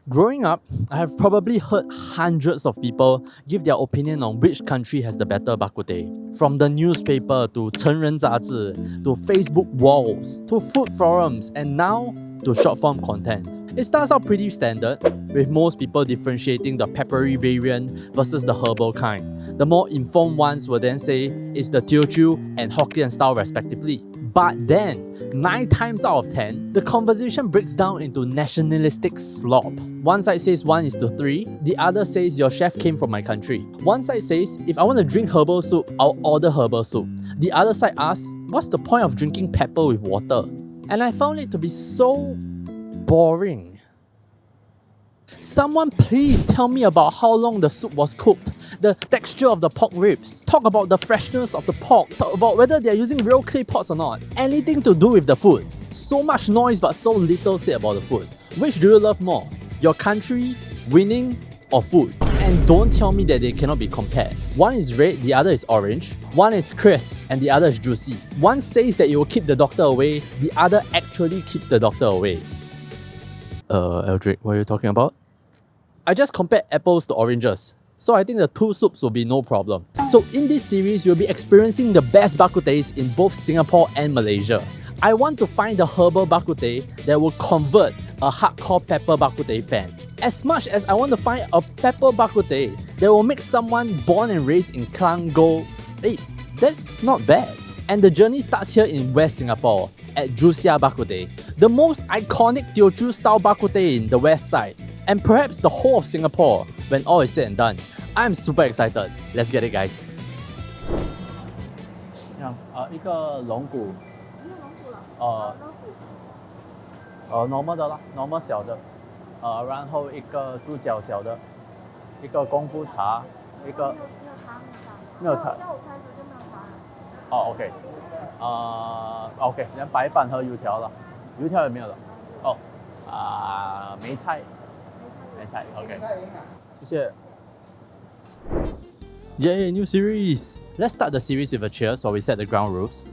Growing up, I have probably heard hundreds of people give their opinion on which country has the better bak kut teh. From the newspaper to 成人杂志 to Facebook walls to food forums and now to short form content. It starts out pretty standard, with most people differentiating the peppery variant versus the herbal kind. The more informed ones will then say it's the Teochew and Hokkien style respectively. But then, 9 times out of 10, the conversation breaks down into nationalistic slop. One side says 1:3, the other says your chef came from my country. One side says if I want to drink herbal soup, I'll order herbal soup. The other side asks, what's the point of drinking pepper with water? And I found it to be so boring. Someone please tell me about how long the soup was cooked, the texture of the pork ribs, talk about the freshness of the pork, talk about whether they're using real clay pots or not. Anything to do with the food. So much noise but so little said about the food. Which do you love more? Your country, winning, or food? And don't tell me that they cannot be compared. One is red, the other is orange. One is crisp and the other is juicy. One says that it will keep the doctor away, the other actually keeps the doctor away. Eldrick, what are you talking about? I just compared apples to oranges, so I think the two soups will be no problem. So in this series, you'll be experiencing the best bak kut tehs in both Singapore and Malaysia. I want to find the herbal bak kut teh that will convert a hardcore pepper bak kut teh fan, as much as I want to find a pepper bak kut teh that will make someone born and raised in Klang go, hey, that's not bad. And the journey starts here in West Singapore at Siah Bak Kut Teh, the most iconic Teochew style bak kut teh in the west side, and perhaps the whole of Singapore when all is said and done. I'm super excited. Let's get it, guys. 一个龙骨，normal 的啦 ，normal 小的，然后一个猪脚小的，一个功夫茶，一个没有茶。哦 ，OK，OK， 连白饭和油条了，油条也没有了。哦，梅菜。OK， 谢谢。Yay, new series! Let's start the series with a cheers while we set the ground rules.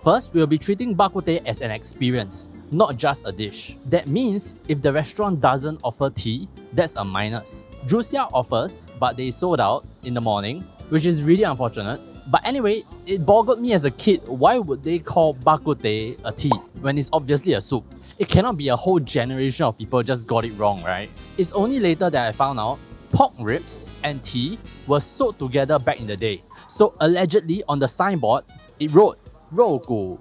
First, we'll be treating bak kut teh as an experience, not just a dish. That means if the restaurant doesn't offer tea, that's a minus. Siah offers, but they sold out in the morning, which is really unfortunate. But anyway, it boggled me as a kid, why would they call bak kut teh a tea when it's obviously a soup? It cannot be a whole generation of people just got it wrong, right? It's only later that I found out pork ribs and tea were sold together back in the day. So allegedly on the signboard, it wrote 肉骨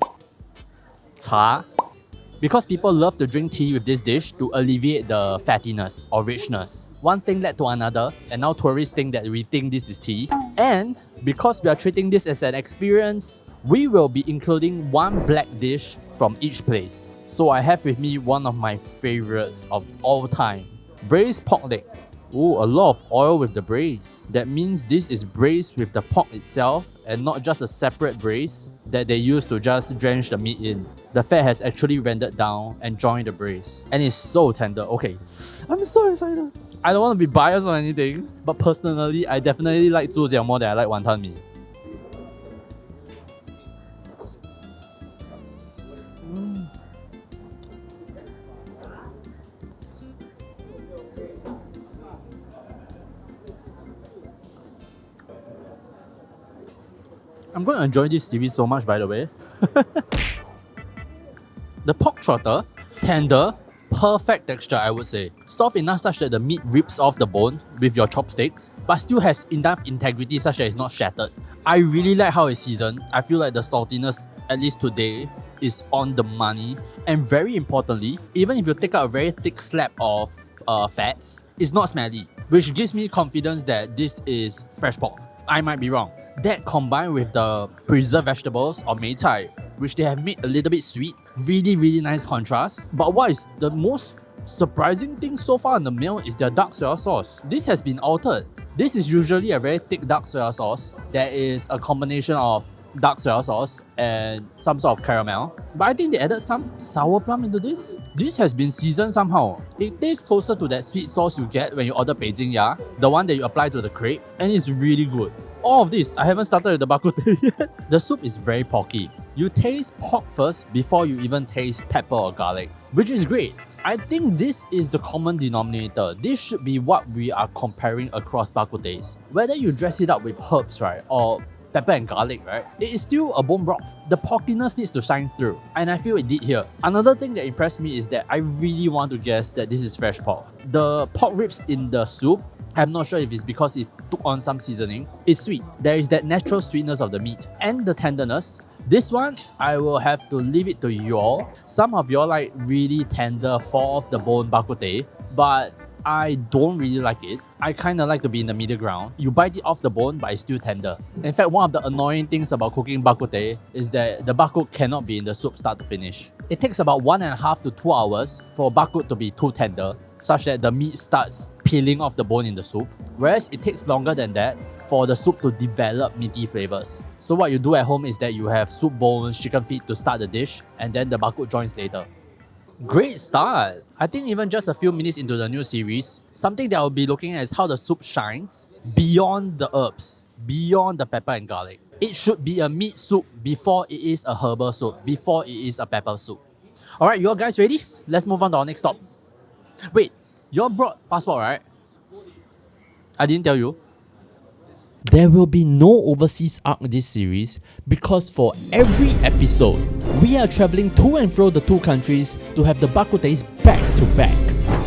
茶 because people love to drink tea with this dish to alleviate the fattiness or richness. One thing led to another, and now tourists think that we think this is tea. And because we are treating this as an experience, we will be including one black dish from each place. So I have with me one of my favorites of all time, Braised Pork Leg. Ooh, a lot of oil with the braise. That means this is braised with the pork itself and not just a separate braise that they use to just drench the meat in. The fat has actually rendered down and joined the braise. And it's so tender. Okay, I'm so excited. I don't want to be biased or anything, but personally, I definitely like 猪脚 more than I like wonton mee. I'm going to enjoy this series so much, by the way. The pork trotter, tender, perfect texture, I would say. Soft enough such that the meat rips off the bone with your chopsticks, but still has enough integrity such that it's not shattered. I really like how it's seasoned. I feel like the saltiness, at least today, is on the money. And very importantly, even if you take out a very thick slab of fats, it's not smelly, which gives me confidence that this is fresh pork. I might be wrong. That combined with the preserved vegetables or mei cai, which they have made a little bit sweet, really nice contrast. But what is the most surprising thing so far in the meal is their dark soy sauce. This has been altered. This is usually a very thick dark soy sauce that is a combination of dark soy sauce and some sort of caramel. But I think they added some sour plum into this. This has been seasoned somehow. It tastes closer to that sweet sauce you get when you order Beijing Ya, the one that you apply to the crepe, and it's really good. All of this, I haven't started with the bak kut teh yet. The soup is very porky. You taste pork first before you even taste pepper or garlic, which is great. I think this is the common denominator. This should be what we are comparing across Bak Kut Tehs. Whether you dress it up with herbs, right, or pepper and garlic, right, it is still a bone broth. The porkiness needs to shine through, and I feel it did here. Another thing that impressed me is that I really want to guess that this is fresh pork. The pork ribs in the soup, I'm not sure if it's because it took on some seasoning, it's sweet. There is that natural sweetness of the meat and the tenderness. This one, I will have to leave it to y'all. Some of y'all like really tender, fall off the bone Bak Kut Teh, but I don't really like it. I kind of like to be in the middle ground. You bite it off the bone, but it's still tender. In fact, one of the annoying things about cooking Bak Kut Teh is that the bak kut cannot be in the soup start to finish. It takes about 1.5 to 2 hours for bak kut to be too tender, such that the meat starts peeling off the bone in the soup, whereas it takes longer than that for the soup to develop meaty flavors. So what you do at home is that you have soup bones, chicken feet to start the dish, and then the bak kut joins later. Great start! I think even just a few minutes into the new series, something that I'll be looking at is how the soup shines beyond the herbs, beyond the pepper and garlic. It should be a meat soup before it is a herbal soup, before it is a pepper soup. Alright, you all guys ready? Let's move on to our next stop. Wait, you all brought passport, right? I didn't tell you. There will be no overseas arc this series because for every episode, we are traveling to and fro the two countries to have the Bak Kut Tehs back to back.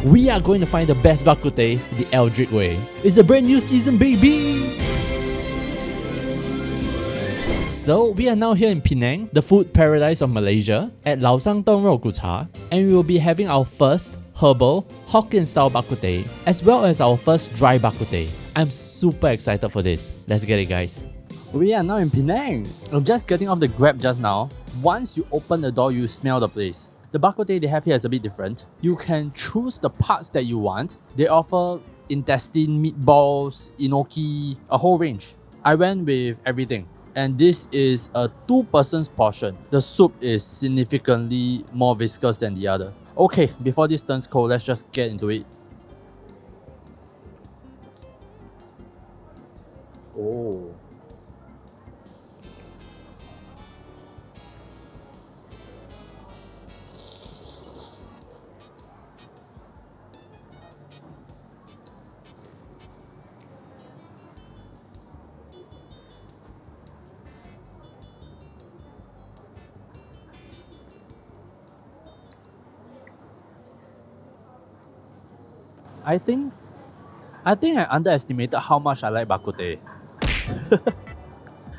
We are going to find the best Bak Kut Teh the Eldrick way. It's a brand new season, baby! So we are now here in Pinang, the food paradise of Malaysia, at Laosang Tong肉骨茶, and we will be having our first herbal Hokkien style Bak Kut Teh, as well as our first dry Bak Kut Teh. I'm super excited for this. Let's get it, guys. We are now in Pinang. I'm just getting off the Grab just now. Once you open the door, you smell the place. The Bak Kut Teh they have here is a bit different. You can choose the parts that you want. They offer intestine, meatballs, enoki, a whole range. I went with everything. And this is a 2-person's portion. The soup is significantly more viscous than the other. Okay, before this turns cold, let's just get into it. Oh. I think I underestimated how much I like Bak Kut Teh.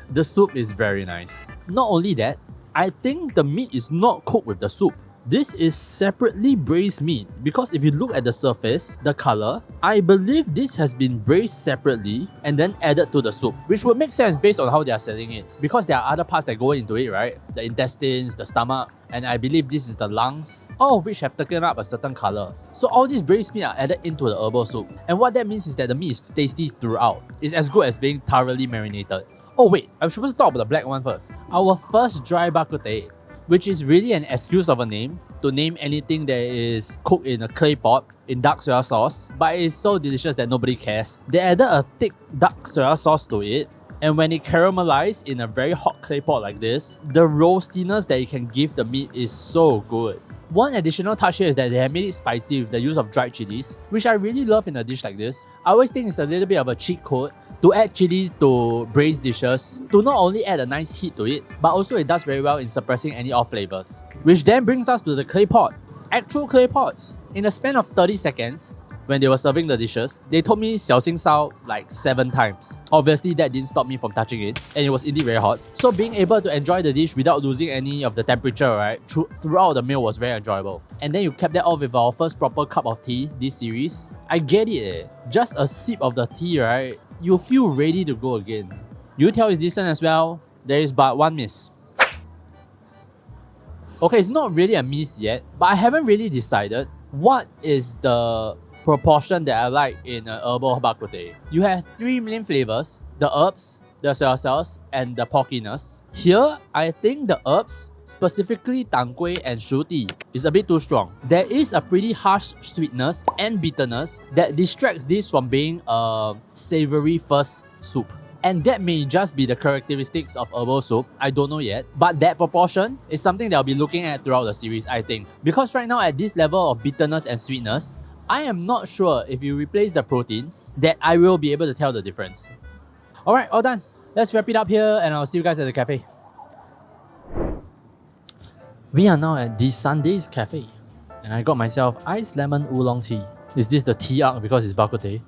The soup is very nice. Not only that, I think the meat is not cooked with the soup. This is separately braised meat because if you look at the surface, the color, I believe this has been braised separately and then added to the soup, which would make sense based on how they are selling it because there are other parts that go into it, right? The intestines, the stomach, and I believe this is the lungs, all of which have taken up a certain color. So all these braised meat are added into the herbal soup, and what that means is that the meat is tasty throughout. It's as good as being thoroughly marinated. Oh wait, I'm supposed to talk about the black one first. Our first dry Bak Kut Teh, which is really an excuse of a name to name anything that is cooked in a clay pot in dark soya sauce, but it is so delicious that nobody cares. They added a thick dark soya sauce to it, and when it caramelized in a very hot clay pot like this, the roastiness that it can give the meat is so good. One additional touch here is that they have made it spicy with the use of dried chilies, which I really love in a dish like this. I always think it's a little bit of a cheat code to add chilies to braised dishes to not only add a nice heat to it, but also it does very well in suppressing any off flavors. Which then brings us to the clay pot. Actual clay pots. In a span of 30 seconds, when they were serving the dishes, they told me 小心烧 like 7 times. Obviously that didn't stop me from touching it, and it was indeed very hot. So being able to enjoy the dish without losing any of the temperature, right, throughout the meal was very enjoyable. And then you kept that off with our first proper cup of tea this series. I get it, just a sip of the tea, right, you feel ready to go again. Youtiao is decent as well. There is but one miss. Okay, it's not really a miss yet, but I haven't really decided what is the proportion that I like in an herbal Bak Kut Teh. You have 3 main flavors: the herbs, the soya sauce, and the porkiness. Here, I think the herbs, specifically tang kueh and shuti, is a bit too strong. There is a pretty harsh sweetness and bitterness that distracts this from being a savory first soup. And that may just be the characteristics of herbal soup, I don't know yet. But that proportion is something that I'll be looking at throughout the series, I think. Because right now at this level of bitterness and sweetness, I am not sure if you replace the protein that I will be able to tell the difference. Alright, all done. Let's wrap it up here and I'll see you guys at the cafe. We are now at the Sunday's Cafe and I got myself iced lemon oolong tea. Is this the tea arc because it's Bak Kut Teh?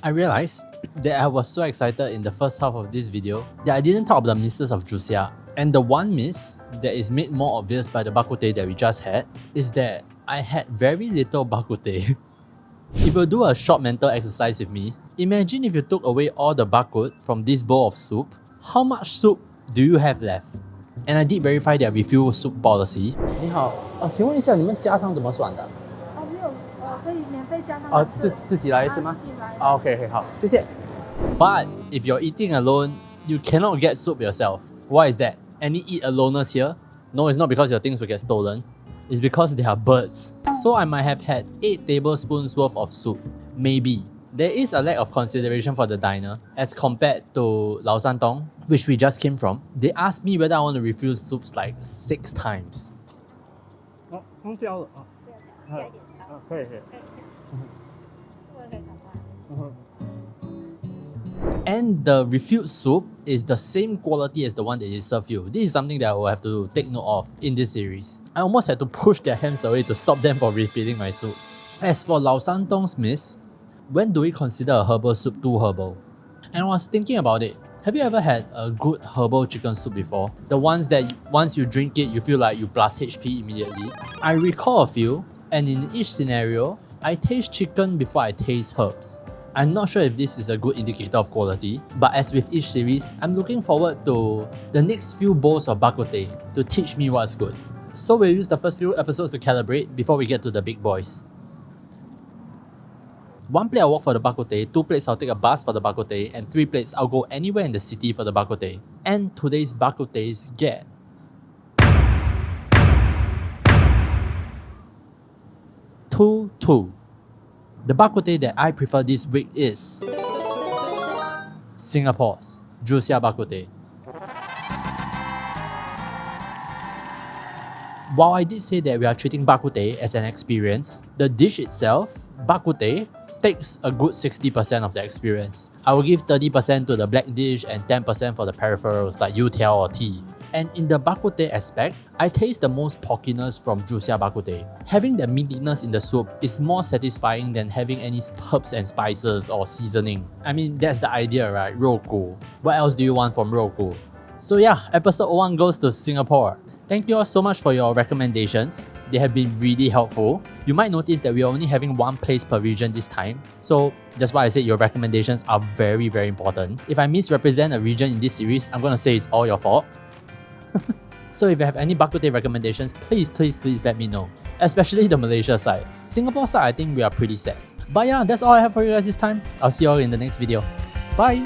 I realized that I was so excited in the first half of this video that I didn't talk about the misses of Siah. And the one miss that is made more obvious by the Bak Kut Teh that we just had is that I had very little Bak Kut Teh. If you do a short mental exercise with me, imagine if you took away all the Bak Kut from this bowl of soup, how much soup do you have left? And I did verify their refill soup policy. 你好，请问一下你们加汤怎么算的？没有，可以免费加汤。自己来是吗？自己来。OK， 好，谢谢。But if you're eating alone, you cannot get soup yourself. Why is that? Any eat aloners here? No, it's not because your things will get stolen. It's because they are birds. So I might have had 8 tablespoons worth of soup. Maybe. There is a lack of consideration for the diner as compared to Laosan Tong, which we just came from. They asked me whether I want to refill soups like 6 times. And the refilled soup is the same quality as the one that they serve you. This is something that I will have to take note of in this series. I almost had to push their hands away to stop them from refilling my soup. As for Laosan Tong's miss, when do we consider a herbal soup too herbal? And I was thinking about it. Have you ever had a good herbal chicken soup before? The ones that once you drink it, you feel like you plus HP immediately. I recall a few, and in each scenario, I taste chicken before I taste herbs. I'm not sure if this is a good indicator of quality, but as with each series, I'm looking forward to the next few bowls of Bak Kut Teh to teach me what's good. So we'll use the first few episodes to calibrate before we get to the big boys. 1 plate I'll walk for the Bak Kut Teh, 2 plates I'll take a bus for the Bak Kut Teh, and 3 plates I'll go anywhere in the city for the Bak Kut Teh. And today's Bak Kut Tehs get 2-2. The Bak Kut Teh that I prefer this week is Singapore's Siah Bak Kut Teh. While I did say that we are treating Bak Kut Teh as an experience, the dish itself, Bak Kut Teh, takes a good 60% of the experience. I will give 30% to the black dish and 10% for the peripherals like youtiao or tea. And in the Bak Kut Teh aspect, I taste the most porkiness from Siah Bak Kut Teh. Having the meatiness in the soup is more satisfying than having any herbs and spices or seasoning. I mean, that's the idea, right? 肉骨. What else do you want from 肉骨? So yeah, episode 1 goes to Singapore. Thank you all so much for your recommendations. They have been really helpful. You might notice that we are only having 1 place per region this time. So that's why I said your recommendations are very, very important. If I misrepresent a region in this series, I'm gonna say it's all your fault. So if you have any Bak Kut Teh recommendations, please let me know. Especially the Malaysia side. Singapore side, I think we are pretty set. But yeah, that's all I have for you guys this time. I'll see you all in the next video. Bye!